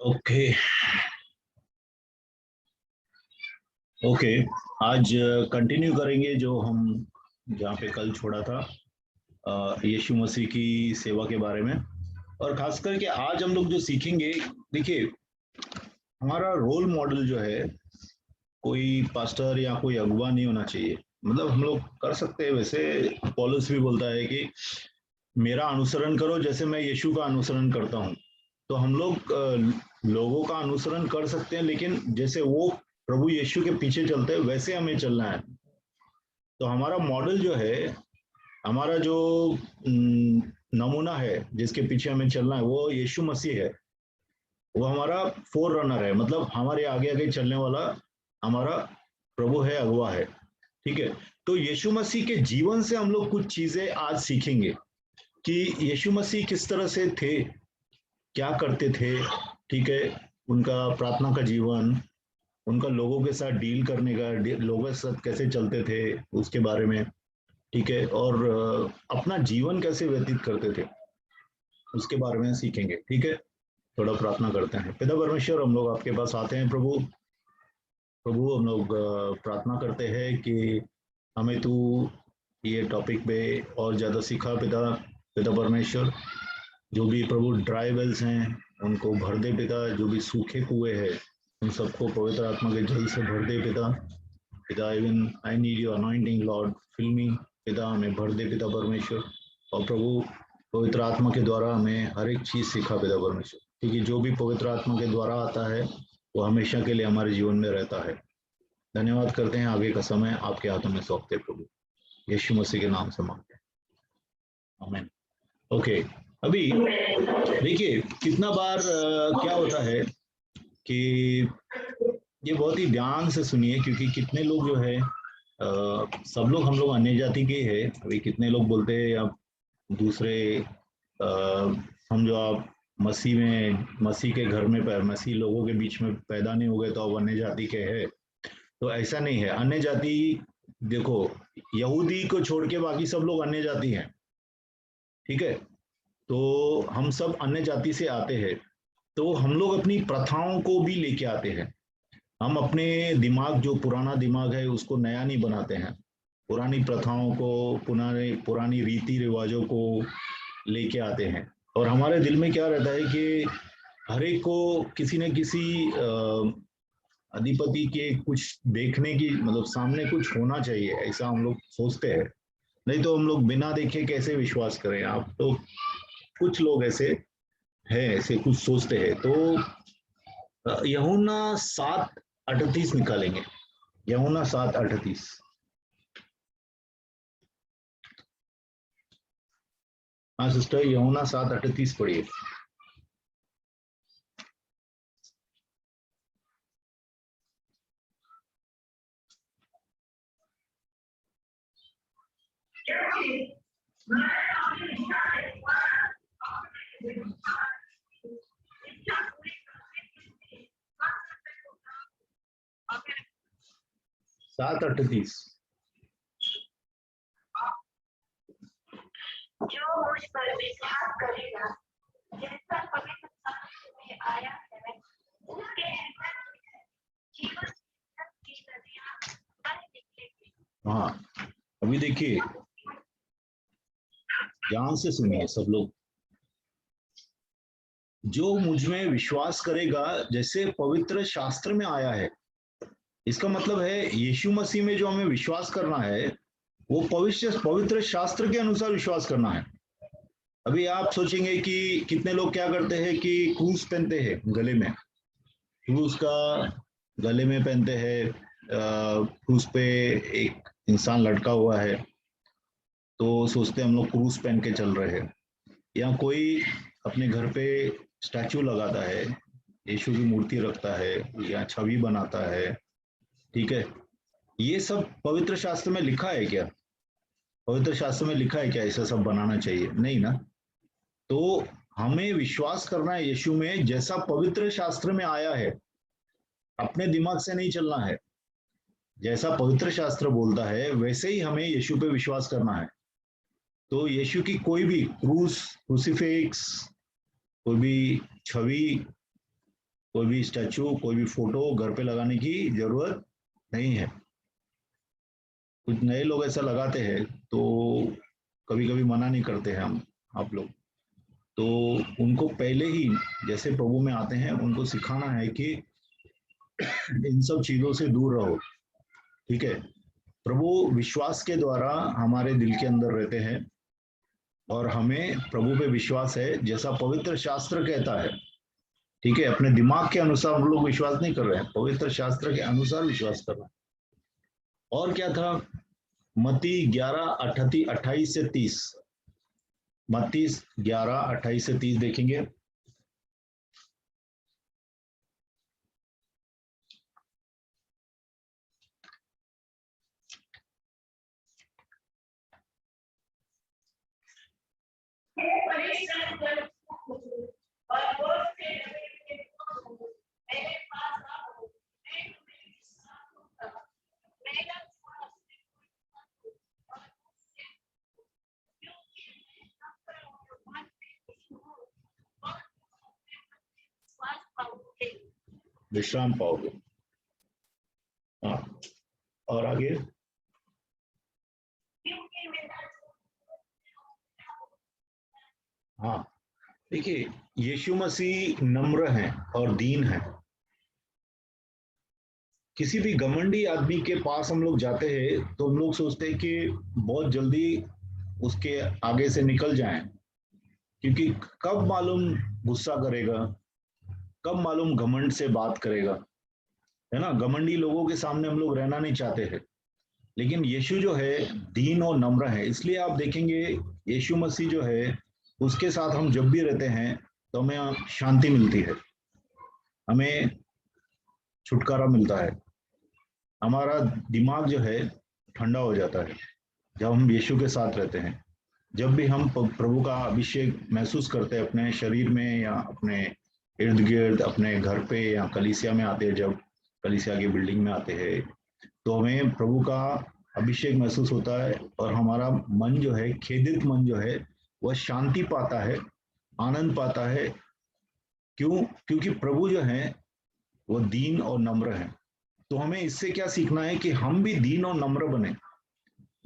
Okay okay. आज continue करेंगे जो हम जहाँ पे कल छोड़ा था, यीशु मसीह की सेवा के बारे में। और खास करके आज हम लोग जो सीखेंगे, देखिए, हमारा रोल मॉडल जो है कोई पास्टर या कोई अगुवा नहीं होना चाहिए। मतलब हम लोग कर सकते हैं, वैसे पौलुस भी बोलता है कि मेरा अनुसरण करो जैसे मैं यीशु का अनुसरण करता हूँ। तो हम लोग लोगों का अनुसरण कर सकते हैं, लेकिन जैसे वो प्रभु यीशु के पीछे चलते हैं वैसे हमें चलना है। तो हमारा मॉडल जो है, हमारा जो नमूना है जिसके पीछे हमें चलना है, वो यीशु मसीह है। वो हमारा फोर रनर है, मतलब हमारे आगे आगे चलने वाला हमारा प्रभु है, अगुवा है। ठीक है। तो यीशु मसीह के जीवन से हम लोग कुछ चीजें आज सीखेंगे कि यीशु मसीह किस तरह से थे, क्या करते थे। ठीक है। उनका प्रार्थना का जीवन, उनका लोगों के साथ डील करने का, लोगों के साथ कैसे चलते थे उसके बारे में। ठीक है। और अपना जीवन कैसे व्यतीत करते थे उसके बारे में सीखेंगे। ठीक है। थोड़ा प्रार्थना करते हैं। पिता परमेश्वर, हम लोग आपके पास आते हैं प्रभु। प्रभु, हम लोग प्रार्थना करते हैं कि हमें तू ये टॉपिक पे और ज़्यादा सिखा पिता। पिता परमेश्वर, जो भी प्रभु ड्राई वेल्स हैं उनको भर दे पिता, जो भी सूखे कुएं हैं उन सबको पवित्र आत्मा के जल से भर दे पिता। पिता, even I need your anointing Lord, fill me. पिता, हमें भर दे पिता परमेश्वर। और प्रभु, पवित्र आत्मा के द्वारा हमें हर एक चीज सिखा पिता परमेश्वर, क्योंकि जो भी पवित्र आत्मा के द्वारा आता है वो हमेशा के लिए हमारे जीवन में रहता है। धन्यवाद करते हैं, आगे का समय आपके हाथों में सौंपते प्रभु, यीशु मसीह के नाम से मांगते हैं, आमीन। ओके। अभी देखिए, कितना बार क्या होता है कि ये बहुत ही ध्यान से सुनिए, क्योंकि कितने लोग जो है सब लोग हम लोग अन्य जाति के हैं। अभी कितने लोग बोलते हैं आप दूसरे, समझो आप मसीह के घर में मसीह लोगों के बीच में पैदा नहीं हो गए तो आप अन्य जाति के हैं। तो ऐसा नहीं है। अन्य जाति, देखो, यहूदी को छोड़ के बाकी सब लोग अन्य जाति हैं। ठीक है। तो हम सब अन्य जाति से आते हैं, तो हम लोग अपनी प्रथाओं को भी लेके आते हैं। हम अपने दिमाग, जो पुराना दिमाग है, उसको नया नहीं बनाते हैं। पुरानी प्रथाओं को, पुराने पुरानी रीति रिवाजों को लेके आते हैं। और हमारे दिल में क्या रहता है कि हर एक को किसी न किसी अधिपति के कुछ देखने की, मतलब सामने कुछ होना चाहिए, ऐसा हम लोग सोचते हैं। नहीं तो हम लोग बिना देखे कैसे विश्वास करें। आप तो, कुछ लोग ऐसे हैं, ऐसे कुछ सोचते हैं। तो यूहन्ना 7:38 निकालेंगे। यूहन्ना 7:38। हाँ सिस्टर, यूहन्ना 7:38 पढ़िए। सात 38। जो मुझ पर विश्वास करेगा, जैसा पवित्र शास्त्र में आया है, उसके जीवन की नदियां बह निकलेंगी। हाँ, अभी देखिए, ध्यान से सुनिए सब लोग। जो मुझ में विश्वास करेगा, जैसे पवित्र शास्त्र में आया है, इसका मतलब है यीशु मसीह में जो हमें विश्वास करना है वो पवित्र पवित्र शास्त्र के अनुसार विश्वास करना है। अभी आप सोचेंगे कि कितने लोग क्या करते हैं कि क्रूस पहनते हैं गले में, क्रूस का गले में पहनते हैं, क्रूस पे एक इंसान लटका हुआ है, तो सोचते हैं हम लोग क्रूस पहन के चल रहे हैं। या कोई अपने घर पे स्टैचू लगाता है, यीशु की मूर्ति रखता है या छवि बनाता है। ठीक है। ये सब पवित्र शास्त्र में लिखा है क्या? पवित्र शास्त्र में लिखा है क्या ऐसा सब बनाना चाहिए? नहीं ना। तो हमें विश्वास करना है यीशु में, जैसा पवित्र शास्त्र में आया है। अपने दिमाग से नहीं चलना है, जैसा पवित्र शास्त्र बोलता है वैसे ही हमें यीशु पे विश्वास करना है। तो यीशु की कोई भी क्रूस, क्रूसीफिक्स, कोई भी छवि, कोई भी स्टैचू, कोई भी फोटो घर पे लगाने की जरूरत नहीं है। कुछ नए लोग ऐसा लगाते हैं तो कभी कभी मना नहीं करते हैं हम, आप लोग। तो उनको पहले ही जैसे प्रभु में आते हैं उनको सिखाना है कि इन सब चीजों से दूर रहो। ठीक है। प्रभु विश्वास के द्वारा हमारे दिल के अंदर रहते हैं और हमें प्रभु पे विश्वास है जैसा पवित्र शास्त्र कहता है। ठीक है। अपने दिमाग के अनुसार हम लोग विश्वास नहीं कर रहे हैं, पवित्र शास्त्र के अनुसार विश्वास कर रहे हैं। और क्या था? मत्ती 11:28 से 30। मत्ती 11:28 से 30 देखेंगे। हे परिश्रम कर और बोझ से लगे हुए मेरे पास आओ, मैं तुम्हें विश्राम दूंगा। मेरा श्वास और मुझसे क्योंकि मैं नम्र और मन में खुश हूँ और तुम अपने श्वास पाओगे। विश्राम पाओगे। हाँ, और आगे। क्योंकि मेरा हाँ, देखिए, यीशु मसीह नम्र हैं और दीन हैं। किसी भी घमंडी आदमी के पास हम लोग जाते हैं तो हम लोग सोचते हैं कि बहुत जल्दी उसके आगे से निकल जाएं, क्योंकि कब मालूम गुस्सा करेगा, कब मालूम घमंड से बात करेगा। है ना? घमंडी लोगों के सामने हम लोग रहना नहीं चाहते हैं। लेकिन यीशु जो है दीन और नम्र है, इसलिए आप देखेंगे यीशु मसीह जो है उसके साथ हम जब भी रहते हैं तो हमें शांति मिलती है, हमें छुटकारा मिलता है, हमारा दिमाग जो है ठंडा हो जाता है जब हम यीशु के साथ रहते हैं। जब भी हम प्रभु का अभिषेक महसूस करते हैं अपने शरीर में या अपने इर्द गिर्द, अपने घर पे या कलीसिया में आते हैं, जब कलीसिया की बिल्डिंग में आते हैं तो हमें प्रभु का अभिषेक महसूस होता है और हमारा मन जो है, खेदित मन जो है, वह शांति पाता है, आनंद पाता है। क्यों? क्योंकि प्रभु जो है वो दीन और नम्र है। तो हमें इससे क्या सीखना है कि हम भी दीन और नम्र बने।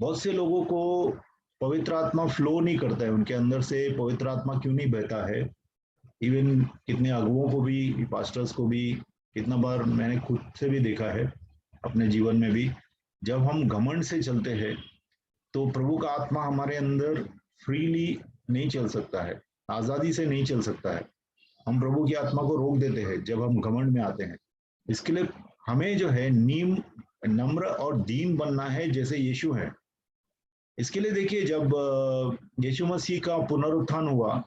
बहुत से लोगों को पवित्र आत्मा फ्लो नहीं करता है, उनके अंदर से पवित्र आत्मा क्यों नहीं बहता है। इवन कितने अगुओं को भी, पास्टर्स को भी, कितना बार मैंने खुद से भी देखा है अपने जीवन में भी, जब हम घमंड से चलते हैं तो प्रभु का आत्मा हमारे अंदर फ्रीली नहीं चल सकता है, आजादी से नहीं चल सकता है। हम प्रभु की आत्मा को रोक देते हैं जब हम घमंड में आते हैं। इसके लिए हमें जो है नम्र और दीन बनना है जैसे यीशु है। इसके लिए देखिए, जब यीशु मसीह का पुनरुत्थान हुआ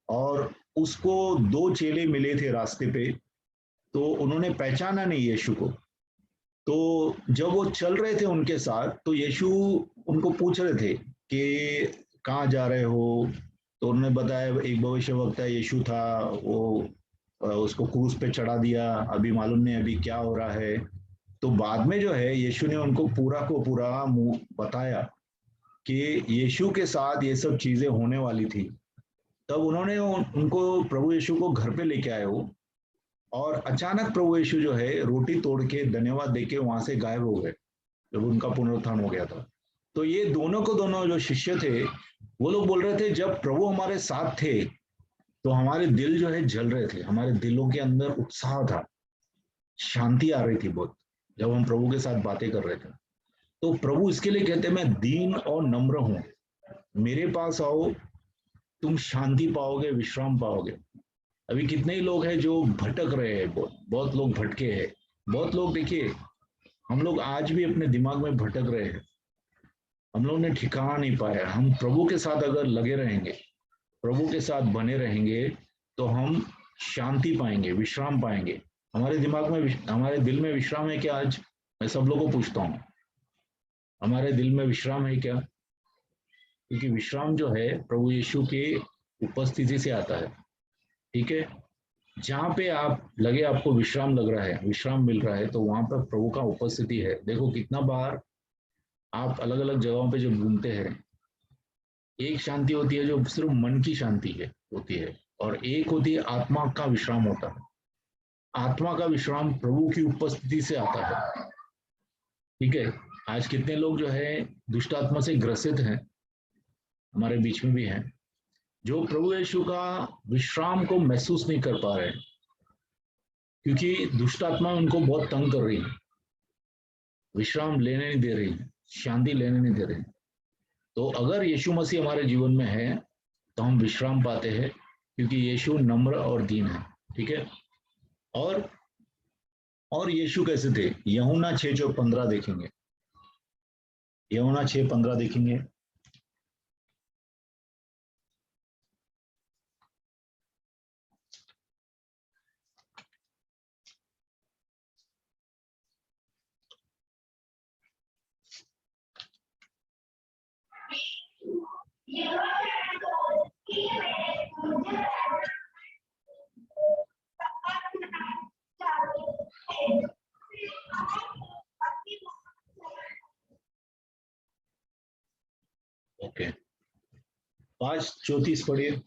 और उसको दो चेले मिले थे रास्ते पे, तो उन्होंने पहचाना नहीं यीशु को। तो जब वो चल रहे थे उनके साथ तो यीशु उनको पूछ रहे थे कि कहाँ जा रहे हो। तो उन्होंने बताया एक भविष्यवक्ता यीशु था, वो उसको क्रूस पे चढ़ा दिया, अभी मालूम नहीं अभी क्या हो रहा है। तो बाद में जो है यीशु ने उनको पूरा को पूरा मुंह बताया कि यीशु के साथ ये सब चीजें होने वाली थी। तब उन्होंने उनको, प्रभु यीशु को घर पे लेके आए हो, और अचानक प्रभु यीशु जो है रोटी तोड़ के धन्यवाद देके वहां से गायब हो गए जब उनका पुनरुत्थान हो गया था। तो ये दोनों को दोनों जो शिष्य थे वो लोग बोल रहे थे जब प्रभु हमारे साथ थे तो हमारे दिल जो है जल रहे थे, हमारे दिलों के अंदर उत्साह था, शांति आ रही थी बहुत, जब हम प्रभु के साथ बातें कर रहे थे। तो प्रभु इसके लिए कहते मैं दीन और नम्र हूं, मेरे पास आओ, तुम शांति पाओगे, विश्राम पाओगे। अभी कितने ही लोग हैं जो भटक रहे हैं, बहुत लोग भटके हैं। बहुत लोग, देखिए, हम लोग आज भी अपने दिमाग में भटक रहे हैं, हम लोग ने ठिकाना नहीं पाया। हम प्रभु के साथ अगर लगे रहेंगे, प्रभु के साथ बने रहेंगे तो हम शांति पाएंगे, विश्राम पाएंगे। हमारे दिमाग में, हमारे दिल में विश्राम है क्या? आज मैं सब लोगों को पूछता हूँ, हमारे दिल में विश्राम है क्या? क्योंकि विश्राम जो है प्रभु यीशु के उपस्थिति से आता है। ठीक है। जहाँ पे आप लगे आपको विश्राम लग रहा है, विश्राम मिल रहा है, तो वहां पर प्रभु का उपस्थिति है। देखो कितना बार आप अलग अलग जगहों पे जब घूमते हैं, एक शांति होती है जो सिर्फ मन की शांति है होती है, और एक होती है आत्मा का विश्राम होता है। आत्मा का विश्राम प्रभु की उपस्थिति से आता है। ठीक है, आज कितने लोग जो है दुष्ट आत्मा से ग्रसित हैं, हमारे बीच में भी हैं, जो प्रभु यीशु का विश्राम को महसूस नहीं कर पा रहे हैं, क्योंकि दुष्ट आत्मा उनको बहुत तंग कर रही है, विश्राम लेने नहीं दे रही, शांति लेने नहीं दे रही। तो अगर यीशु मसीह हमारे जीवन में है तो हम विश्राम पाते हैं, क्योंकि यीशु नम्र और दीन है। ठीक है, और यीशु कैसे थे, यूहन्ना 6:15 देखेंगे, यूहन्ना 6:15 देखेंगे। ओके, 5:34 पढ़िए।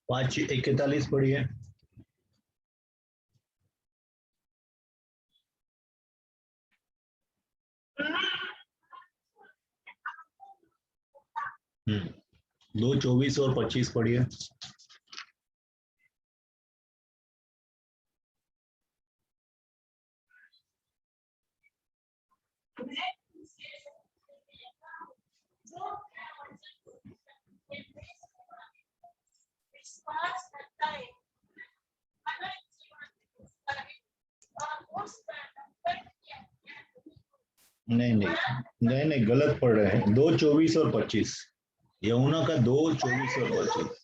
पाँच 41 पढ़िए। हम्म, 2:24 और 25 पढ़िए। नहीं नहीं नहीं नहीं, गलत पढ़ रहे हैं, 2:24 और 25, यूहन्ना का 2:24 और 25।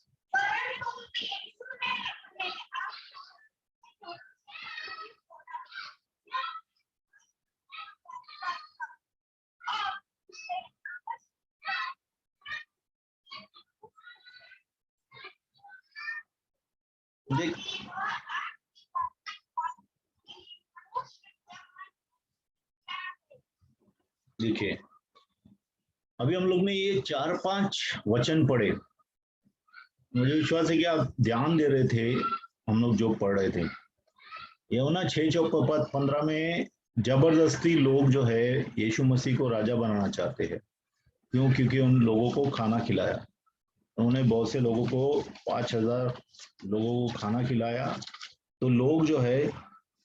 देख, देखिए, अभी हम लोग ने ये 4-5 वचन पढ़े, मुझे विश्वास है कि आप ध्यान दे रहे थे, हम लोग जो पढ़ रहे थे। यूहन्ना 6:15 में जबरदस्ती लोग जो है यीशु मसीह को राजा बनाना चाहते हैं। क्यों? क्योंकि उन लोगों को खाना खिलाया, उन्होंने बहुत से लोगों को, 5,000 लोगों को खाना खिलाया, तो लोग जो है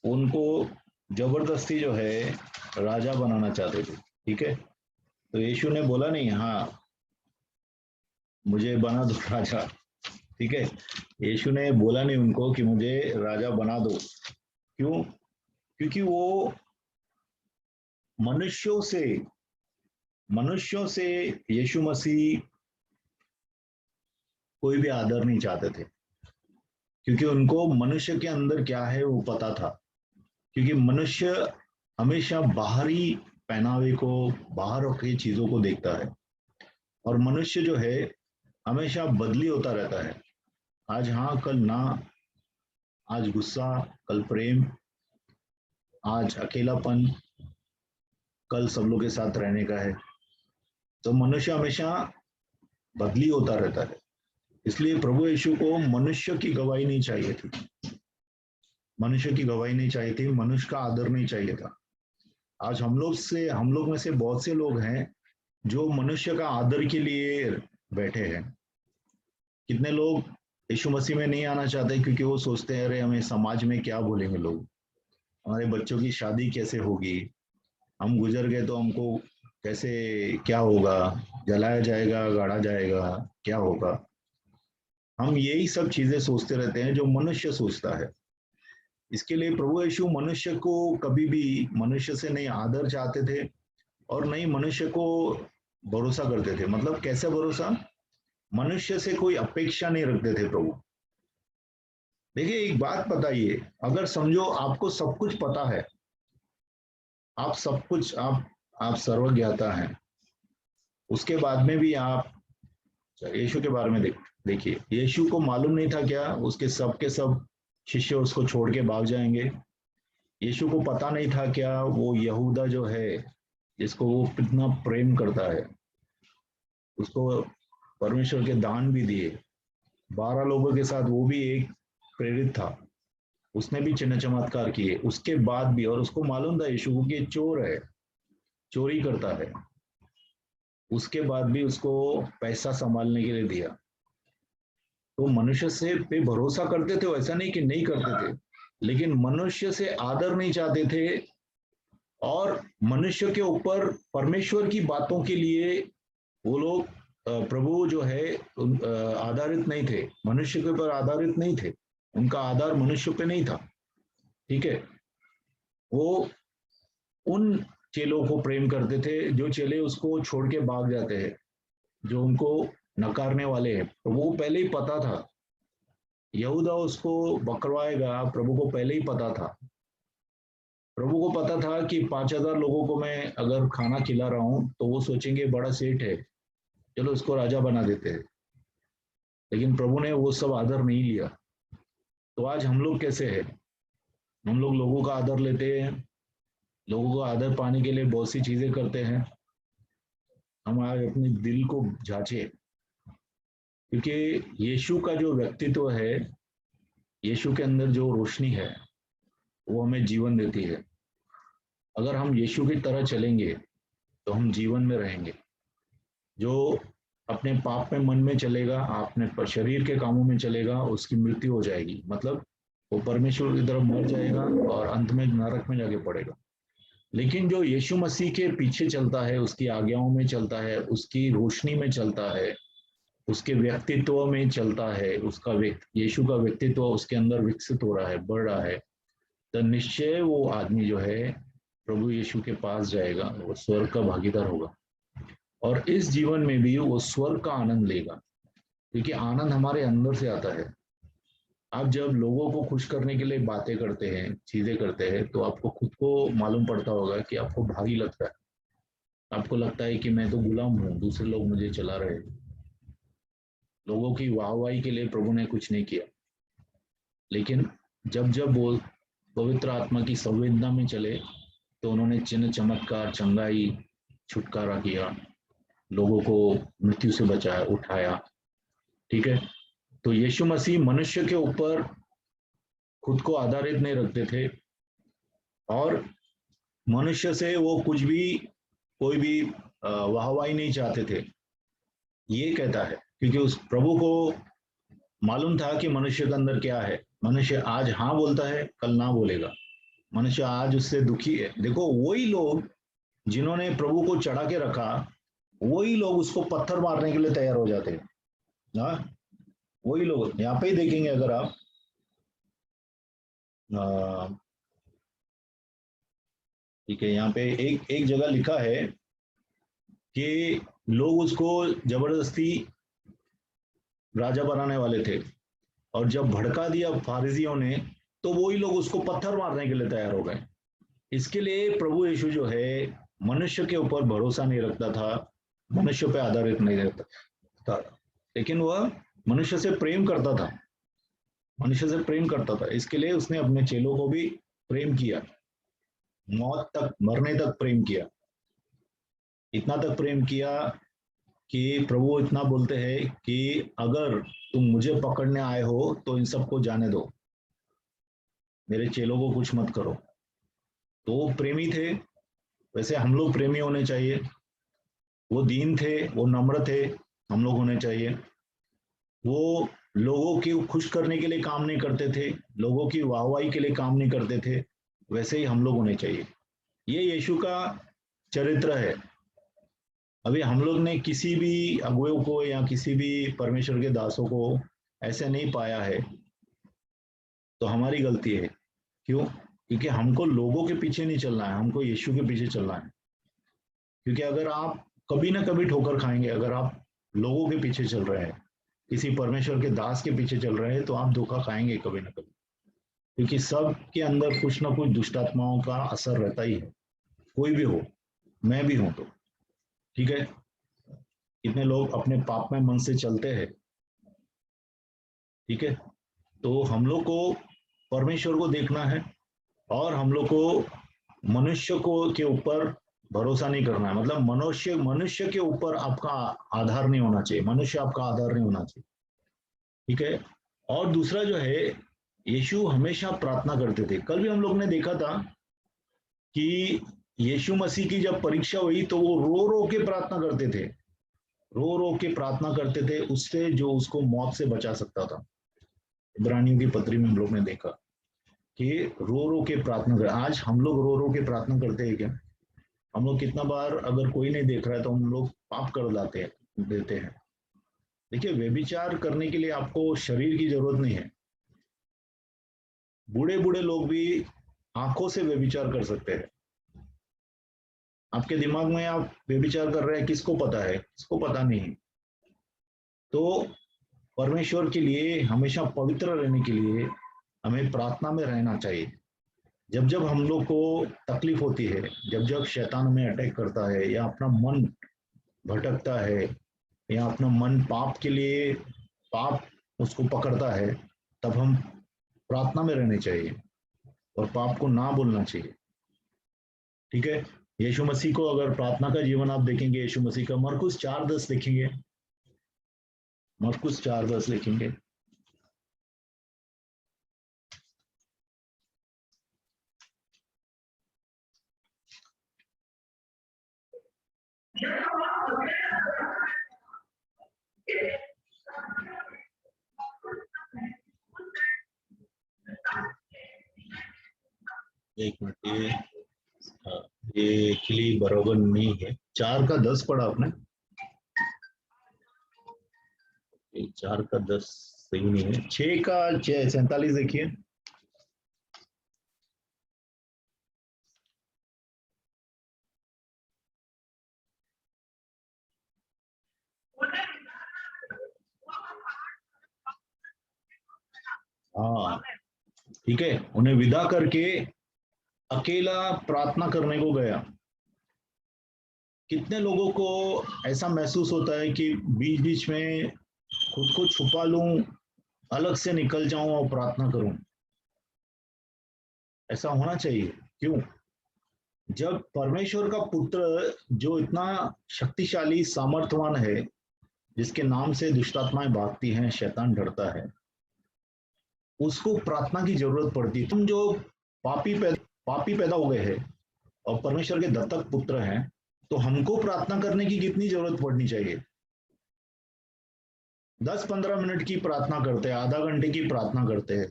उनको जबरदस्ती जो है राजा बनाना चाहते थे। ठीक है, तो यीशु ने बोला नहीं, हाँ मुझे बना दो राजा। ठीक है, यीशु ने बोला नहीं उनको कि मुझे राजा बना दो। क्यों? क्योंकि वो मनुष्यों से यीशु मसीह कोई भी आदर नहीं चाहते थे, क्योंकि उनको मनुष्य के अंदर क्या है वो पता था। क्योंकि मनुष्य हमेशा बाहरी पहनावे को, बाहर की चीजों को देखता है, और मनुष्य जो है हमेशा बदली होता रहता है, आज हाँ कल ना, आज गुस्सा कल प्रेम, आज अकेलापन कल सब लोग के साथ रहने का है। तो मनुष्य हमेशा बदली होता रहता है। इसलिए प्रभु यीशु को मनुष्य की गवाही नहीं चाहिए थी, मनुष्य की गवाही नहीं चाहिए थी, मनुष्य का आदर नहीं चाहिए था। आज हम लोग में से बहुत से लोग हैं जो मनुष्य का आदर के लिए बैठे हैं। कितने लोग यीशु मसीह में नहीं आना चाहते, क्योंकि वो सोचते हैं अरे हमें समाज में क्या बोलेंगे लोग, हमारे बच्चों की शादी कैसे होगी, हम गुजर गए तो हमको कैसे, क्या होगा, जलाया जाएगा, गाड़ा जाएगा, क्या होगा। हम यही सब चीजें सोचते रहते हैं जो मनुष्य सोचता है। इसके लिए प्रभु यीशु मनुष्य को कभी भी, मनुष्य से नहीं आदर चाहते थे और नहीं मनुष्य को भरोसा करते थे। मतलब कैसे भरोसा? मनुष्य से कोई अपेक्षा नहीं रखते थे प्रभु। देखिए एक बात बताइए, अगर समझो आपको सब कुछ पता है, आप सब कुछ, आप सर्वज्ञाता हैं, उसके बाद में भी आप यीशु के बारे में देखिए, यीशु को मालूम नहीं था क्या उसके सब के सब शिष्य उसको छोड़ के भाग जाएंगे? यीशु को पता नहीं था क्या वो यहूदा जो है, जिसको वो कितना प्रेम करता है, उसको परमेश्वर के दान भी दिए, 12 लोगों के साथ वो भी एक प्रेरित था, उसने भी चिन्ह चमत्कार किए, उसके बाद भी, और उसको मालूम था यीशु को कि ये चोर है, चोरी करता है, उसके बाद भी उसको पैसा संभालने के लिए दिया। तो मनुष्य से पे भरोसा करते थे, ऐसा नहीं कि नहीं करते थे, लेकिन मनुष्य से आदर नहीं चाहते थे, और मनुष्य के ऊपर परमेश्वर की बातों के लिए वो लोग प्रभु जो है आधारित नहीं थे, मनुष्य के ऊपर आधारित नहीं थे, उनका आधार मनुष्य पे नहीं था। ठीक है, वो उन चेलों को प्रेम करते थे जो चेले उसको छोड़ के भाग जाते हैं, जो उनको नकारने वाले हैं। प्रभु को पहले ही पता था यहूदा उसको पकड़वाएगा, प्रभु को पहले ही पता था। प्रभु को पता था कि 5,000 लोगों को मैं अगर खाना खिला रहा हूं तो वो सोचेंगे बड़ा सेठ है, चलो इसको राजा बना देते हैं। लेकिन प्रभु ने वो सब आदर नहीं लिया। तो आज हम लोग कैसे हैं? हम लोग लोगों का आदर लेते हैं, लोगों का आदर पाने के लिए बहुत सी चीजें करते हैं। हम आज अपने दिल को जांचे, क्योंकि यीशु का जो व्यक्तित्व है, यीशु के अंदर जो रोशनी है, वो हमें जीवन देती है। अगर हम यीशु की तरह चलेंगे तो हम जीवन में रहेंगे। जो अपने पाप में मन में चलेगा, अपने शरीर के कामों में चलेगा, उसकी मृत्यु हो जाएगी, मतलब वो परमेश्वर की तरफ मर जाएगा और अंत में नरक में जाके पड़ेगा। लेकिन जो यीशु मसीह के पीछे चलता है, उसकी आज्ञाओं में चलता है, उसकी रोशनी में चलता है, उसके व्यक्तित्व में चलता है, उसका यीशु का व्यक्तित्व उसके अंदर विकसित हो रहा है, बढ़ रहा है, तो निश्चय वो आदमी जो है प्रभु यीशु के पास जाएगा, वो स्वर्ग का भागीदार होगा, और इस जीवन में भी वो स्वर्ग का आनंद लेगा, क्योंकि आनंद हमारे अंदर से आता है। आप जब लोगों को खुश करने के लिए बातें करते हैं, चीजें करते हैं, तो आपको खुद को मालूम पड़ता होगा कि आपको भारी लगता है, आपको लगता है कि मैं तो गुलाम हूँ, दूसरे लोग मुझे चला रहे हैं। लोगों की वाहवाही के लिए प्रभु ने कुछ नहीं किया, लेकिन जब जब वो पवित्र आत्मा की संवेदना में चले तो उन्होंने चिन्ह चमत्कार, चंगाई, छुटकारा किया, लोगों को मृत्यु से बचाया, उठाया। ठीक है, तो यीशु मसीह मनुष्य के ऊपर खुद को आधारित नहीं रखते थे, और मनुष्य से वो कुछ भी, कोई भी वाहवाही नहीं चाहते थे। ये कहता है क्योंकि उस प्रभु को मालूम था कि मनुष्य के अंदर क्या है। मनुष्य आज हाँ बोलता है, कल ना बोलेगा। मनुष्य आज उससे दुखी है। देखो, वही लोग जिन्होंने प्रभु को चढ़ा के रखा, वही लोग उसको पत्थर मारने के लिए तैयार हो जाते हैं। हाँ, वही लोग यहाँ पे ही देखेंगे अगर आप, ठीक है, यहाँ पे एक एक जगह लिखा है कि लोग उसको जबरदस्ती राजा बनाने वाले थे, और जब भड़का दिया फारिजियों ने, तो वही लोग उसको पत्थर मारने के लिए तैयार हो गए। इसके लिए प्रभु यीशु जो है मनुष्य के ऊपर भरोसा नहीं रखता था, मनुष्य पे आधारित नहीं रहता था, लेकिन वह मनुष्य से प्रेम करता था, मनुष्य से प्रेम करता था। इसके लिए उसने अपने चेलों को भी प्रेम किया, मौत तक, मरने तक प्रेम किया। इतना तक प्रेम किया कि प्रभु इतना बोलते हैं कि अगर तुम मुझे पकड़ने आए हो तो इन सबको जाने दो, मेरे चेलों को कुछ मत करो। तो वो प्रेमी थे, वैसे हम लोग प्रेमी होने चाहिए। वो दीन थे, वो नम्र थे, हम लोग होने चाहिए। वो लोगों की खुश करने के लिए काम नहीं करते थे, लोगों की वाहवाही के लिए काम नहीं करते थे, वैसे ही हम लोग होने चाहिए। ये यीशु का चरित्र है। अभी हम लोग ने किसी भी अगुओं को या किसी भी परमेश्वर के दासों को ऐसे नहीं पाया है, तो हमारी गलती है। क्यों? क्योंकि हमको लोगों के पीछे नहीं चलना है, हमको यीशु के पीछे चलना है। क्योंकि अगर आप कभी ना कभी ठोकर खाएंगे, अगर आप लोगों के पीछे चल रहे हैं, किसी परमेश्वर के दास के पीछे चल रहे हैं, तो आप धोखा खाएंगे कभी ना कभी, क्योंकि सब के अंदर कुछ ना कुछ दुष्ट आत्माओं का असर रहता ही है, कोई भी हो, मैं भी हूं। तो ठीक है, कितने लोग अपने पाप में मन से चलते हैं। ठीक है, तो हम लोग को परमेश्वर को देखना है और हम लोग को मनुष्य को के ऊपर भरोसा नहीं करना है। मतलब मनुष्य मनुष्य के ऊपर आपका आधार नहीं होना चाहिए, मनुष्य आपका आधार नहीं होना चाहिए। ठीक है, और दूसरा जो है, यीशु हमेशा प्रार्थना करते थे। कल भी हम लोग ने देखा था कि यीशु मसीह की जब परीक्षा हुई तो वो रो रो के प्रार्थना करते थे, रो रो के प्रार्थना करते थे उससे जो उसको मौत से बचा सकता था। इब्रानियों की पत्री में हम लोग ने देखा कि रो रो के प्रार्थना कर। आज हम लोग रो रो के प्रार्थना करते हैं क्या? हम लोग कितना बार, अगर कोई नहीं देख रहा है तो हम लोग पाप कर लाते हैं, देते हैं। देखिए, व्यभिचार करने के लिए आपको शरीर की जरूरत नहीं है। बूढ़े बूढ़े लोग भी आंखों से व्यभिचार कर सकते हैं। आपके दिमाग में आप व्यभिचार कर रहे हैं, किसको पता है? किसको पता नहीं। तो परमेश्वर के लिए हमेशा पवित्र रहने के लिए हमें प्रार्थना में रहना चाहिए। जब जब हम लोग को तकलीफ होती है, जब जब शैतान हमें अटैक करता है या अपना मन भटकता है या अपना मन पाप के लिए, पाप उसको पकड़ता है, तब हम प्रार्थना में रहने चाहिए और पाप को ना बोलना चाहिए। ठीक है, यीशु मसीह को अगर प्रार्थना का जीवन आप देखेंगे, यीशु मसीह का मरकुस 4:10 देखेंगे, मरकुस 4:10 लिखेंगे। एक मिनट, ये एक्चुअली बराबर नहीं है। 4:10 पढ़ा आपने? 4:10 सही नहीं है। 6:47 देखिए। हाँ, ठीक है, उन्हें विदा करके अकेला प्रार्थना करने को गया। कितने लोगों को ऐसा महसूस होता है कि बीच बीच में खुद को छुपा लूं, अलग से निकल जाऊं और प्रार्थना करूं। ऐसा होना चाहिए। क्यों? जब परमेश्वर का पुत्र, जो इतना शक्तिशाली सामर्थवान है, जिसके नाम से दुष्टात्माएं भागती हैं, शैतान डरता है, उसको प्रार्थना की जरूरत पड़ती है। तुम जो पापी पैदा हो गए हैं और परमेश्वर के दत्तक पुत्र हैं, तो हमको प्रार्थना करने की कितनी जरूरत पड़नी चाहिए? 10-15 मिनट की प्रार्थना करते हैं, आधा घंटे की प्रार्थना करते हैं।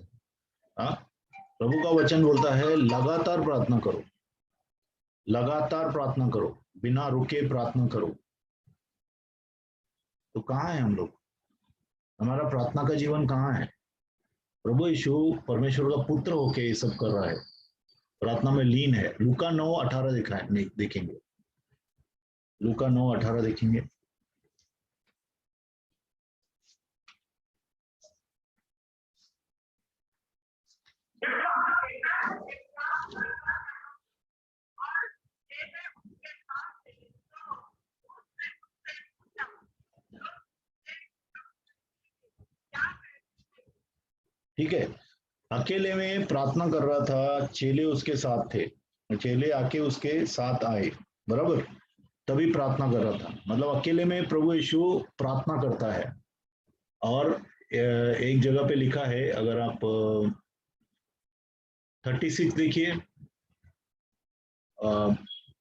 हाँ, प्रभु का वचन बोलता है लगातार प्रार्थना करो, लगातार प्रार्थना करो, बिना रुके प्रार्थना करो। तो कहाँ है हम लोग? हमारा प्रार्थना का जीवन कहाँ है? प्रभु यीशु परमेश्वर का पुत्र होके ये सब कर रहा है, प्रार्थना में लीन है। लूका 9:18 दिखा है, देखेंगे। लूका 9:18 देखेंगे। ठीक है, अकेले में प्रार्थना कर रहा था, चेले उसके साथ थे, चेले आके उसके साथ आए, बराबर, तभी प्रार्थना कर रहा था। मतलब अकेले में प्रभु यीशु प्रार्थना करता है। और एक जगह पे लिखा है, अगर आप 36 देखिए,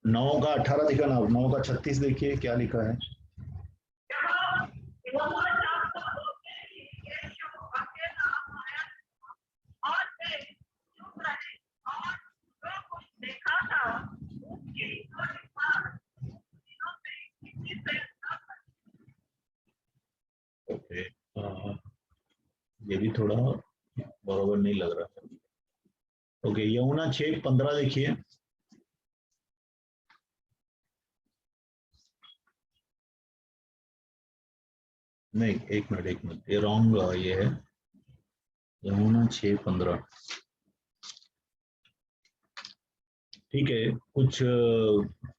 9:18 दिखा ना, 9:36 देखिए क्या लिखा है। ओके, ये भी थोड़ा बराबर नहीं लग रहा है। ओके, यमुना 6:15 देखिए। नहीं, एक मिनट, ये रॉन्ग ये है। यमुना 6:15। ठीक है, कुछ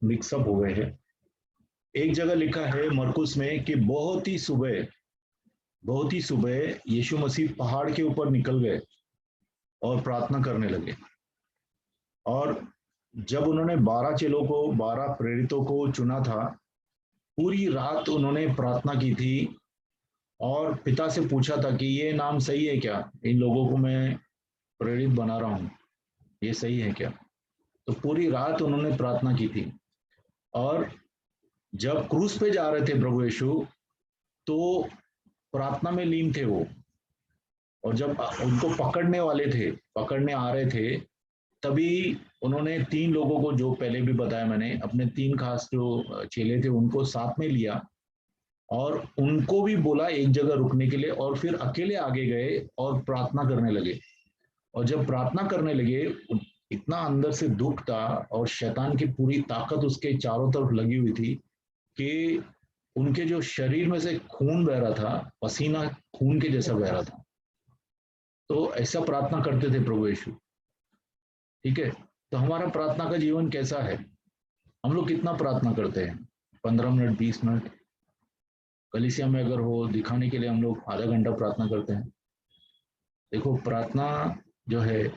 मिक्सअप हो गए हैं। एक जगह लिखा है मरकुस में कि बहुत ही सुबह यीशु मसीह पहाड़ के ऊपर निकल गए और प्रार्थना करने लगे। और जब उन्होंने 12 चेलों को, 12 प्रेरितों को चुना था, पूरी रात उन्होंने प्रार्थना की थी और पिता से पूछा था कि ये नाम सही है क्या, इन लोगों को मैं प्रेरित बना रहा हूँ, ये सही है क्या। तो पूरी रात उन्होंने प्रार्थना की थी। और जब क्रूस पे जा रहे थे प्रभु यीशु, तो प्रार्थना में लीन थे वो। और जब उनको पकड़ने आ रहे थे, तभी उन्होंने 3 लोगों को, जो पहले भी बताया मैंने, अपने 3 खास जो चेले थे उनको साथ में लिया और उनको भी बोला एक जगह रुकने के लिए, और फिर अकेले आगे गए और प्रार्थना करने लगे। और जब प्रार्थना करने लगे, इतना अंदर से दुख था और शैतान की पूरी ताकत उसके चारों तरफ लगी हुई थी कि उनके जो शरीर में से खून बह रहा था, पसीना खून के जैसा बह रहा था। तो ऐसा प्रार्थना करते थे प्रभु यीशु। ठीक है, तो हमारा प्रार्थना का जीवन कैसा है? हम लोग कितना प्रार्थना करते हैं? 15 मिनट, 20 मिनट? कलीसिया में अगर हो दिखाने के लिए हम लोग आधा घंटा प्रार्थना करते हैं। देखो, प्रार्थना जो है,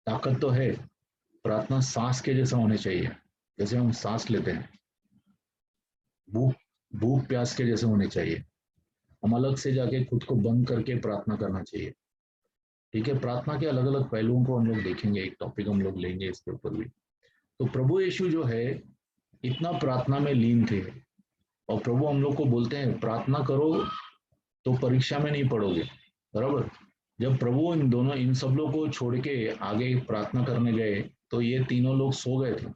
ताकत तो है, प्रार्थना सांस के जैसा होने चाहिए। जैसे हम सांस लेते हैं, भूख भूख प्यास के जैसे होने चाहिए। हम अलग से जाके खुद को बंद करके प्रार्थना करना चाहिए। ठीक है, प्रार्थना के अलग अलग पहलुओं को हम लोग देखेंगे, एक टॉपिक हम लोग लेंगे इसके ऊपर भी। तो प्रभु यीशु जो है, इतना प्रार्थना में लीन थे। और प्रभु हम लोग को बोलते हैं प्रार्थना करो तो परीक्षा में नहीं पड़ोगे, बराबर। जब प्रभु इन सब लोग को छोड़ के आगे प्रार्थना करने गए, तो ये तीनों लोग सो गए थे।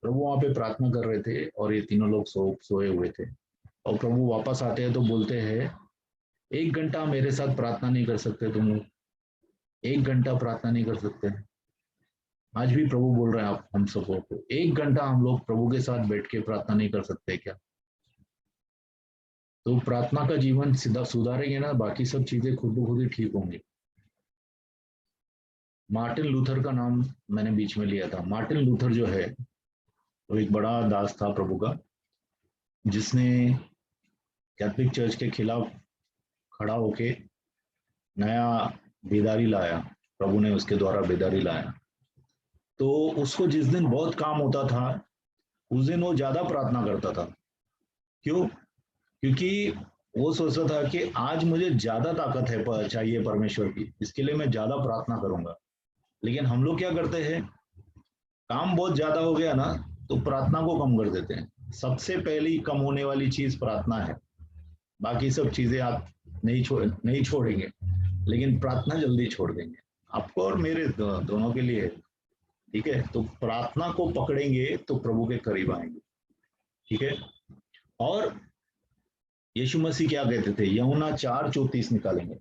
प्रभु वहां पे प्रार्थना कर रहे थे और ये तीनों लोग सोए हुए थे। और प्रभु वापस आते हैं तो बोलते हैं, 1 घंटा मेरे साथ प्रार्थना नहीं कर सकते तुम लोग? 1 घंटा प्रार्थना नहीं कर सकते? आज भी प्रभु बोल रहे हैं आप हम सबको को, 1 घंटा हम लोग प्रभु के साथ बैठ के प्रार्थना नहीं कर सकते क्या? तो प्रार्थना का जीवन सीधा सुधारेंगे ना, बाकी सब चीजें खुद ब खुद ही ठीक होंगी। मार्टिन लूथर का नाम मैंने बीच में लिया था। मार्टिन लूथर जो है, वो एक बड़ा दास था प्रभु का, जिसने कैथोलिक चर्च के खिलाफ खड़ा होके नया बेदारी लाया। प्रभु ने उसके द्वारा बेदारी लाया। तो उसको जिस दिन बहुत काम होता था, उस दिन वो ज्यादा प्रार्थना करता था। क्यों? क्योंकि वो सोचता था कि आज मुझे ज्यादा ताकत है चाहिए परमेश्वर की, इसके लिए मैं ज्यादा प्रार्थना करूंगा। लेकिन हम लोग क्या करते हैं, काम बहुत ज्यादा हो गया ना, तो प्रार्थना को कम कर देते हैं। सबसे पहली कम होने वाली चीज प्रार्थना है। बाकी सब चीजें आप नहीं छोड़ेंगे, लेकिन प्रार्थना जल्दी छोड़ देंगे, आपको और मेरे दोनों के लिए। ठीक है, तो प्रार्थना को पकड़ेंगे तो प्रभु के करीब आएंगे। ठीक है, और यीशु मसीह क्या कहते थे? यूहन्ना 4:34 निकालेंगे।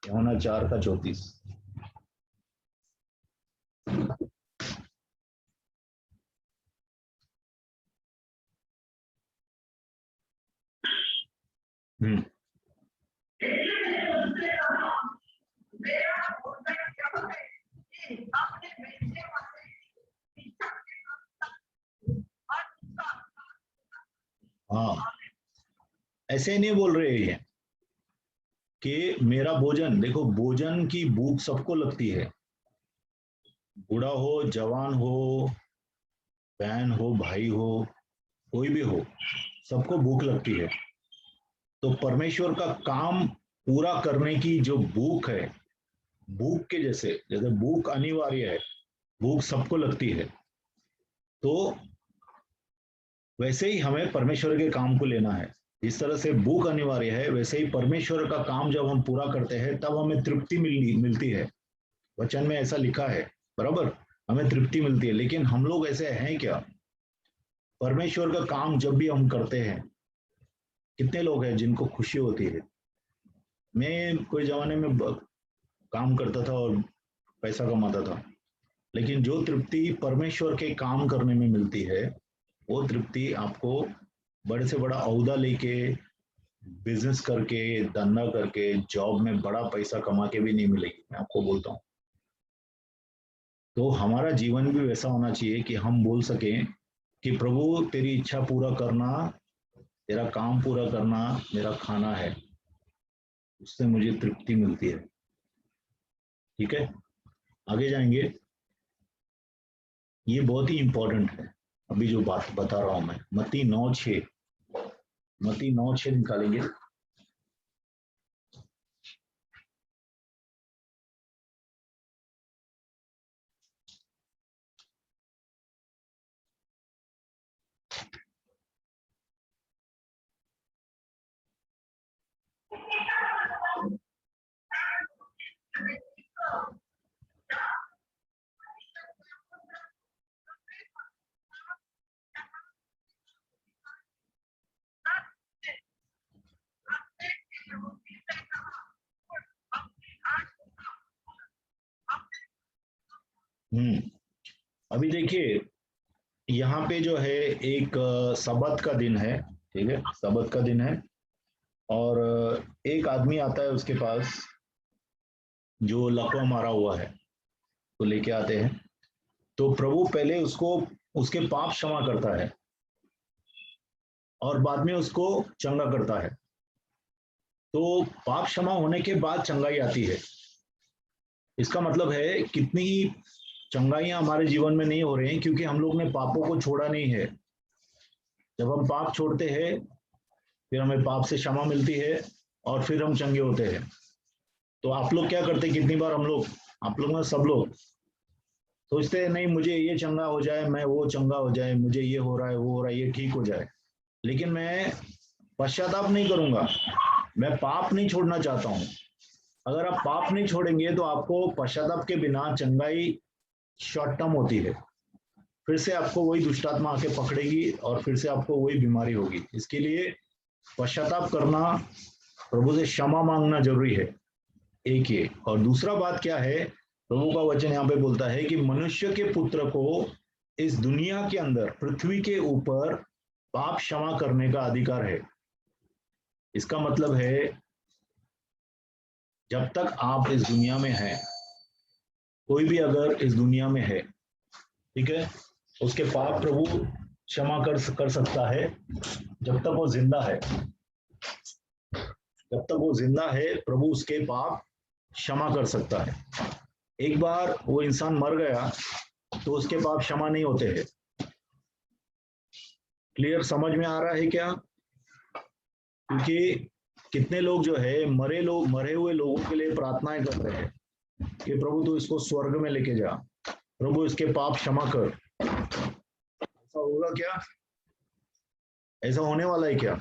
यूहन्ना 4:34। हम्म। हाँ, ऐसे नहीं बोल रहे हैं कि मेरा भोजन, देखो भोजन की भूख सबको लगती है, बूढ़ा हो, जवान हो, बहन हो, भाई हो, कोई भी हो, सबको भूख लगती है। तो परमेश्वर का काम पूरा करने की जो भूख है, भूख के जैसे जैसे भूख अनिवार्य है, भूख सबको लगती है, तो वैसे ही हमें परमेश्वर के काम को लेना है। इस तरह से भूख अनिवार्य है, वैसे ही परमेश्वर का काम जब हम पूरा करते हैं तब हमें तृप्ति मिलती है। वचन में ऐसा लिखा है, बराबर, हमें तृप्ति मिलती है। लेकिन हम लोग ऐसे हैं क्या? परमेश्वर का काम जब भी हम करते हैं, कितने लोग हैं जिनको खुशी होती है? मैं कोई जमाने में काम करता था और पैसा कमाता था, लेकिन जो तृप्ति परमेश्वर के काम करने में मिलती है, वो तृप्ति आपको बड़े से बड़ा औहदा लेके, बिजनेस करके, धंधा करके, जॉब में बड़ा पैसा कमा के भी नहीं मिलेगी, मैं आपको बोलता हूँ। तो हमारा जीवन भी वैसा होना चाहिए कि हम बोल सकें कि प्रभु तेरी इच्छा पूरा करना, तेरा काम पूरा करना मेरा खाना है, उससे मुझे तृप्ति मिलती है। ठीक है, आगे जाएंगे। ये बहुत ही इंपॉर्टेंट है अभी जो बात बता रहा हूं मैं। मत्ती 9:6, मत्ती 9:6 निकालेंगे। अभी देखिए, यहाँ पे जो है एक सबत का दिन है। ठीक है, सबत का दिन है, और एक आदमी आता है उसके पास जो लकवा मारा हुआ है, तो लेके आते हैं। तो प्रभु पहले उसको उसके पाप क्षमा करता है और बाद में उसको चंगा करता है। तो पाप क्षमा होने के बाद चंगाई आती है। इसका मतलब है कितनी ही चंगाइयां हमारे जीवन में नहीं हो रही हैं, क्योंकि हम लोग ने पापों को छोड़ा नहीं है। जब हम पाप छोड़ते हैं फिर हमें पाप से क्षमा मिलती है और फिर हम चंगे होते हैं। तो आप लोग क्या करते हैं, कितनी बार हम लोग, आप लोग में सब लोग सोचते हैं नहीं मुझे ये चंगा हो जाए, मैं वो चंगा हो जाए, मुझे ये हो रहा है वो हो रहा है, ये ठीक हो जाए, लेकिन मैं पश्चाताप नहीं करूंगा, मैं पाप नहीं छोड़ना चाहता हूं। अगर आप पाप नहीं छोड़ेंगे तो आपको पश्चाताप के बिना चंगाई शॉर्ट टर्म होती है, फिर से आपको वही दुष्टात्मा आके पकड़ेगी और फिर से आपको वही बीमारी होगी। इसके लिए पश्चाताप करना, प्रभु से क्षमा मांगना जरूरी है, एक ये। और दूसरा बात क्या है, प्रभु का वचन यहाँ पे बोलता है कि मनुष्य के पुत्र को इस दुनिया के अंदर, पृथ्वी के ऊपर पाप क्षमा करने का अधिकार है। इसका मतलब है जब तक आप इस दुनिया में हैं, कोई भी अगर इस दुनिया में है, ठीक है, उसके पाप प्रभु क्षमा कर सकता है जब तक वो जिंदा है। जब तक वो जिंदा है प्रभु उसके पाप क्षमा कर सकता है। एक बार वो इंसान मर गया तो उसके पाप क्षमा नहीं होते हैं। क्लियर समझ में आ रहा है क्या? क्योंकि कितने लोग जो है मरे हुए लोगों के लिए प्रार्थनाएं करते हैं कि प्रभु तू इसको स्वर्ग में लेके जा, प्रभु इसके पाप क्षमा कर। ऐसा होगा क्या? ऐसा होने वाला है क्या?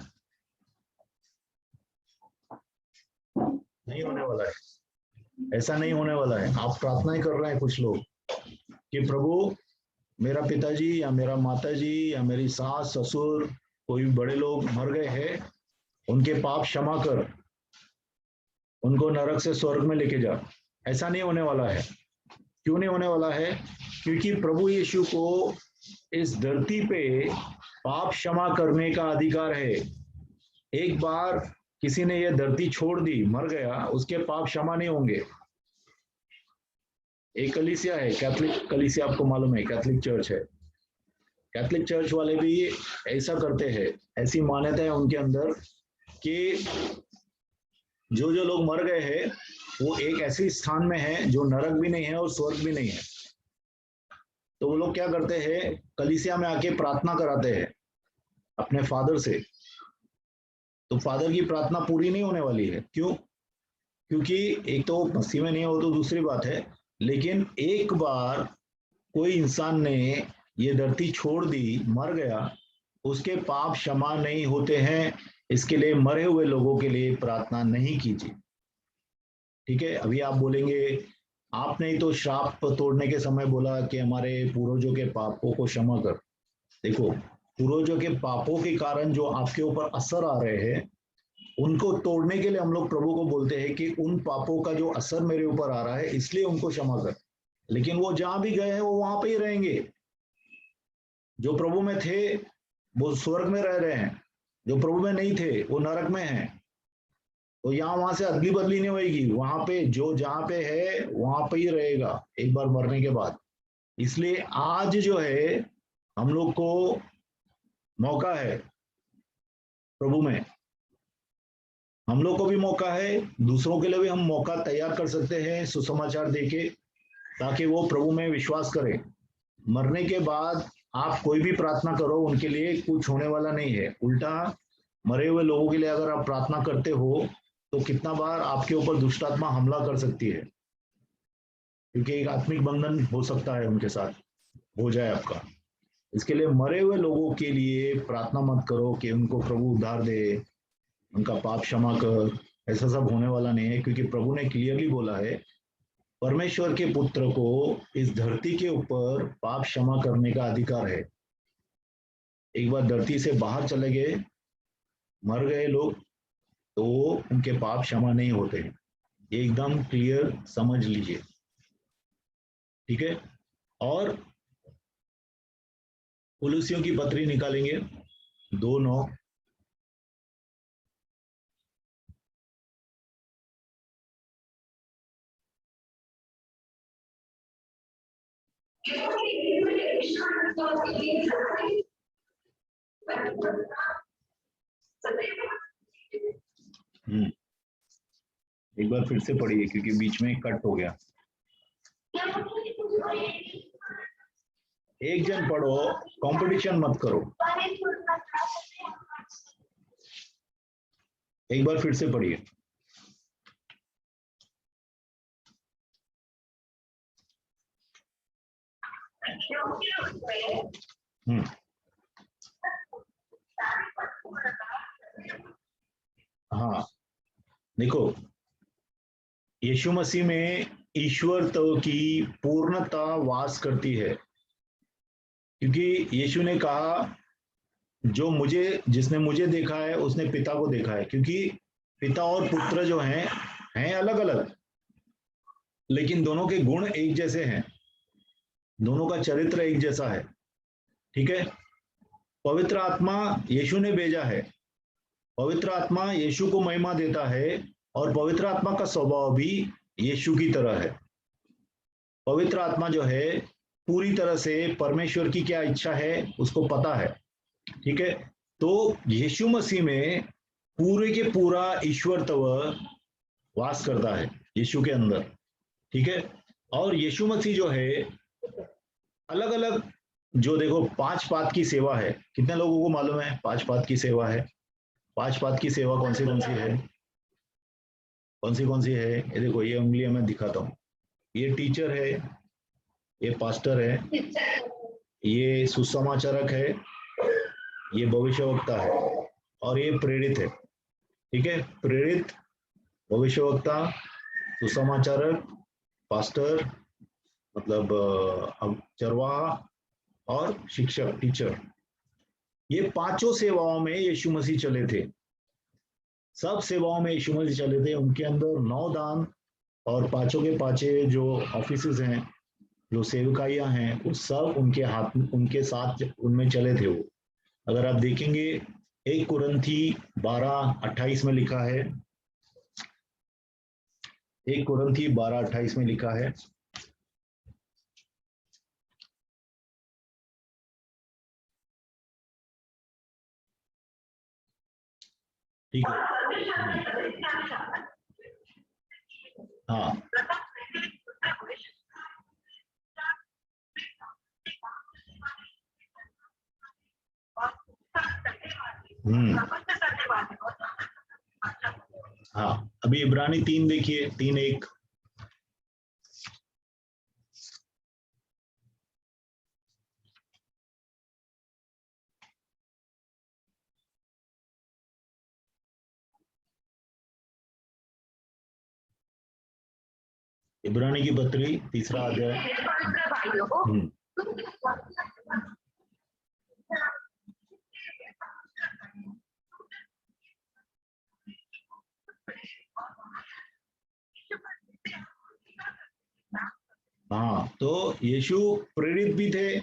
नहीं होने वाला है, ऐसा नहीं होने वाला है। आप प्रार्थनाएं कर रहे हैं कुछ लोग कि प्रभु मेरा पिताजी या मेरा माताजी या मेरी सास ससुर कोई बड़े लोग मर गए हैं, उनके पाप क्षमा कर, उनको नरक से स्वर्ग में लेके जा। ऐसा नहीं होने वाला है। क्यों नहीं होने वाला है? क्योंकि प्रभु यीशु को इस धरती पे पाप क्षमा करने का अधिकार है। एक बार किसी ने यह धरती छोड़ दी, मर गया, उसके पाप क्षमा नहीं होंगे। एक कलीसिया है, कैथोलिक कलीसिया, आपको मालूम है, कैथोलिक चर्च है। कैथोलिक चर्च वाले भी ऐसा करते हैं, ऐसी मान्यता है उनके अंदर कि जो जो लोग मर गए हैं वो एक ऐसे स्थान में है जो नरक भी नहीं है और स्वर्ग भी नहीं है। तो वो लोग क्या करते हैं, कलीसिया में आके प्रार्थना कराते हैं अपने फादर से। तो फादर की प्रार्थना पूरी नहीं होने वाली है। क्यों? क्योंकि एक तो मसीह में नहीं हो तो दूसरी बात है, लेकिन एक बार कोई इंसान ने ये धरती छोड़ दी, मर गया, उसके पाप क्षमा नहीं होते हैं। इसके लिए मरे हुए लोगों के लिए प्रार्थना नहीं कीजिए। ठीक है, अभी आप बोलेंगे आपने ही तो श्राप तोड़ने के समय बोला कि हमारे पूर्वजों के पापों को क्षमा कर। देखो, पूर्वजों के पापों के कारण जो आपके ऊपर असर आ रहे हैं, उनको तोड़ने के लिए हम लोग प्रभु को बोलते हैं कि उन पापों का जो असर मेरे ऊपर आ रहा है इसलिए उनको क्षमा कर। लेकिन वो जहां भी गए हैं वो वहां पे ही रहेंगे। जो प्रभु में थे वो स्वर्ग में रह रहे हैं, जो प्रभु में नहीं थे वो नरक में हैं। तो यहाँ वहां से अदली बदली नहीं होगी, वहां पे जो जहां पे है वहां पे ही रहेगा एक बार मरने के बाद। इसलिए आज जो है हम लोग को मौका है प्रभु में, हम लोग को भी मौका है, दूसरों के लिए भी हम मौका तैयार कर सकते हैं सुसमाचार देके, ताकि वो प्रभु में विश्वास करें। मरने के बाद आप कोई भी प्रार्थना करो, उनके लिए कुछ होने वाला नहीं है। उल्टा मरे हुए लोगों के लिए अगर आप प्रार्थना करते हो तो कितना बार आपके ऊपर दुष्ट आत्मा हमला कर सकती है, क्योंकि एक आत्मिक बंधन हो सकता है उनके साथ, हो जाए आपका। इसके लिए मरे हुए लोगों के लिए प्रार्थना मत करो कि उनको प्रभु उद्धार दे, उनका पाप क्षमा कर, ऐसा सब होने वाला नहीं है, क्योंकि प्रभु ने क्लियरली बोला है परमेश्वर के पुत्र को इस धरती के ऊपर पाप क्षमा करने का अधिकार है। एक बार धरती से बाहर चले गए, मर गए लोग, तो उनके पाप क्षमा नहीं होते। ये एकदम क्लियर समझ लीजिए, ठीक है। और कुलुसियों की पत्री निकालेंगे 2:9। एक बार फिर से पढ़िए, क्योंकि बीच में कट हो गया। एक जन पढ़ो, कंपटीशन मत करो। एक बार फिर से पढ़िए। हाँ, देखो, यीशु मसीह में ईश्वरत्व की पूर्णता वास करती है, क्योंकि यीशु ने कहा जिसने मुझे देखा है उसने पिता को देखा है। क्योंकि पिता और पुत्र जो हैं अलग अलग, लेकिन दोनों के गुण एक जैसे हैं, दोनों का चरित्र एक जैसा है, ठीक है। पवित्र आत्मा यीशु ने भेजा है, पवित्र आत्मा यीशु को महिमा देता है, और पवित्र आत्मा का स्वभाव भी यीशु की तरह है। पवित्र आत्मा जो है पूरी तरह से परमेश्वर की क्या इच्छा है उसको पता है, ठीक है। तो यीशु मसीह में पूरे के पूरा ईश्वरत्व वास करता है यीशु के अंदर, ठीक है। और यीशु मसीह जो है अलग अलग, जो देखो 5 पात की सेवा है, कितने लोगों को मालूम है 5 पात की सेवा है? 5 पात की सेवा कौन सी है? कौन सी है? ये देखो, ये उंगलियां मैं दिखाता हूँ। ये टीचर है, ये पास्टर है, ये सुसमाचारक है, ये भविष्यवक्ता है, और ये प्रेरित है, ठीक है। प्रेरित, भविष्यवक्ता, सुसमाचारक, पास्टर मतलब चरवाहा, और शिक्षक, टीचर। ये 5 सेवाओं में यीशु मसीह चले थे, सब सेवाओं में यीशु मसीह चले थे। उनके अंदर 9 दान और 5 के 5 जो ऑफिसेस हैं, जो सेवकाइयां हैं, वो सब उनके साथ उनमें चले थे वो। अगर आप देखेंगे 1 कुरिन्थी 12:28 में लिखा है, 1 कुरिन्थी 12:28 में लिखा है, ठीक है। हाँ, हाँ, अभी इब्रानी 3 देखिए, 3:1। इब्रानी की पत्री 3रा अध्याय। हाँ, तो यीशु प्रेरित भी थे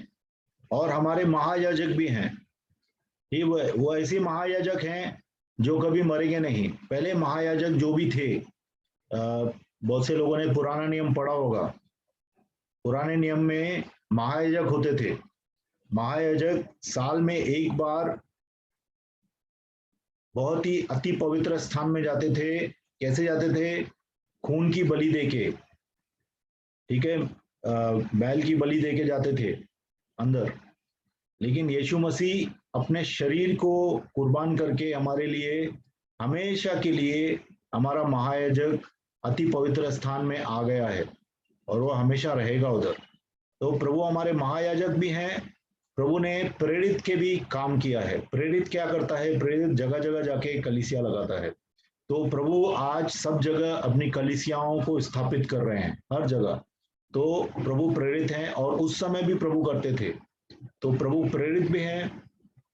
और हमारे महायाजक भी हैं। ये वो ऐसे महायाजक हैं जो कभी मरेंगे नहीं। पहले महायाजक जो भी थे, बहुत से लोगों ने पुराना नियम पढ़ा होगा। पुराने नियम में महायाजक होते थे, महायाजक साल में एक बार बहुत ही अति पवित्र स्थान में जाते थे। कैसे जाते थे? खून की बलि देके, ठीक है, बैल की बलि देके जाते थे अंदर। लेकिन यीशु मसीह अपने शरीर को कुर्बान करके हमारे लिए हमेशा के लिए हमारा महायाजक अति पवित्र स्थान में आ गया है और वो हमेशा रहेगा उधर। तो प्रभु हमारे महायाजक भी हैं। प्रभु ने प्रेरित के भी काम किया है। प्रेरित क्या करता है? प्रेरित जगह जगह जाके कलीसिया लगाता है। तो प्रभु आज सब जगह अपनी कलीसियाओं को स्थापित कर रहे हैं, हर जगह। तो प्रभु प्रेरित हैं और उस समय भी प्रभु करते थे। तो प्रभु प्रेरित भी हैं,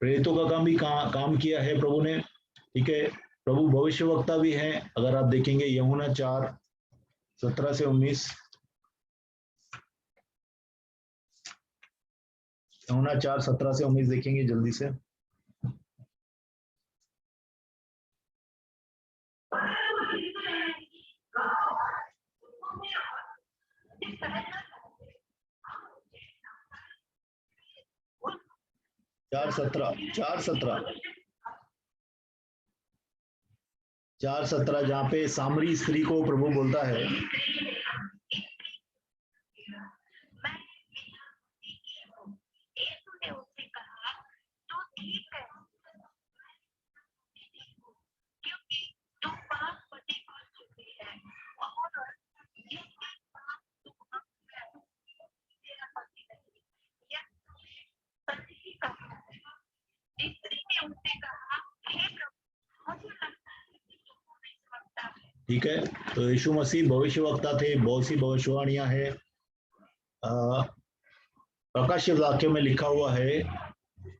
प्रेरितों का काम भी काम किया है प्रभु ने, ठीक है। प्रभु भविष्यवक्ता भी हैं। अगर आप देखेंगे यूहन्ना 4:17 से 19, यूहन्ना 4:17 से 19 देखेंगे जल्दी से। चार सत्रह जहाँ पे सामरी स्त्री को प्रभु बोलता है, ठीक है। तो यीशु मसीह भविष्यवक्ता थे, बहुत सी भविष्यवाणियां हैं। प्रकाश वाक्य में लिखा हुआ है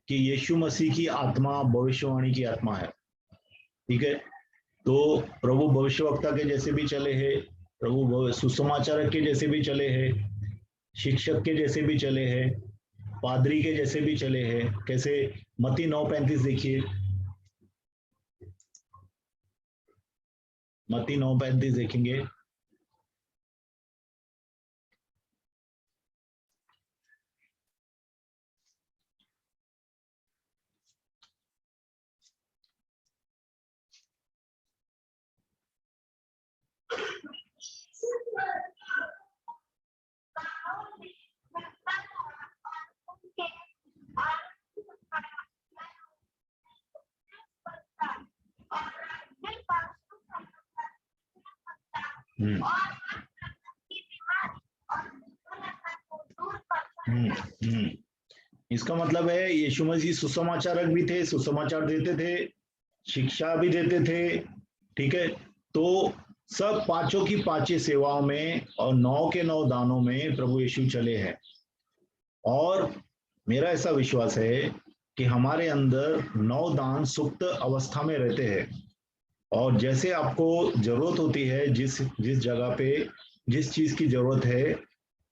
कि यीशु मसीह की आत्मा भविष्यवाणी की आत्मा है, ठीक है। तो प्रभु भविष्यवक्ता के जैसे भी चले हैं, प्रभु सुसमाचारक के जैसे भी चले हैं, शिक्षक के जैसे भी चले हैं, पादरी के जैसे भी चले हैं। कैसे? मत्ती 9:35 देखिए, मत्ती 9:35 देखेंगे। इसका मतलब है यीशु मसीह सुसमाचारक भी थे, सुसमाचार देते थे, शिक्षा भी देते थे, ठीक है। तो सब पांचों की पांचों सेवाओं में और 9 के 9 दानों में प्रभु यीशु चले हैं। और मेरा ऐसा विश्वास है कि हमारे अंदर 9 दान सुप्त अवस्था में रहते हैं। और जैसे आपको जरूरत होती है, जिस जगह पे जिस चीज की जरूरत है,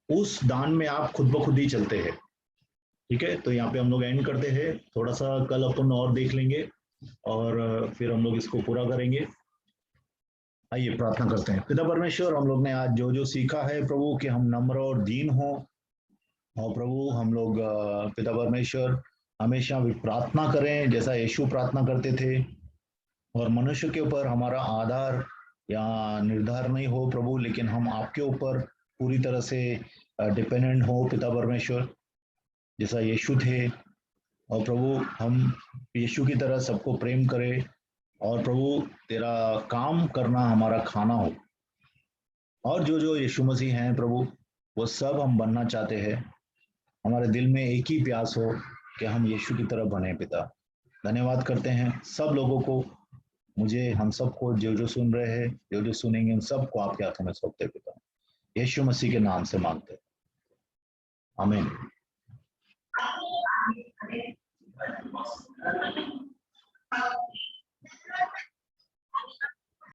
उस दान में आप खुद ब खुद ही चलते हैं, ठीक है। तो यहाँ पे हम लोग एंड करते हैं। थोड़ा सा कल अपन और देख लेंगे और फिर हम लोग इसको पूरा करेंगे। आइए प्रार्थना करते हैं। पिता परमेश्वर, हम लोग ने आज जो जो सीखा है प्रभु कि हम नम्र और दीन हो, और प्रभु हम लोग पिता परमेश्वर हमेशा भी प्रार्थना करें जैसा यीशु प्रार्थना करते थे, और मनुष्य के ऊपर हमारा आधार या निर्धार नहीं हो प्रभु, लेकिन हम आपके ऊपर पूरी तरह से डिपेंडेंट हो पिता परमेश्वर, जैसा यीशु थे। और प्रभु हम यीशु की तरह सबको प्रेम करें, और प्रभु तेरा काम करना हमारा खाना हो। और जो जो यीशु मसीह हैं प्रभु, वो सब हम बनना चाहते हैं। हमारे दिल में एक ही प्यास हो कि हम यीशु की तरह बने पिता। धन्यवाद करते हैं सब लोगों को, मुझे, हम सबको, जो जो सुन रहे हैं, जो जो सुनेंगे, उन सबको आपके हाथों में सौंपते पिता। यीशु मसीह के नाम से मांगते हैं, आमीन।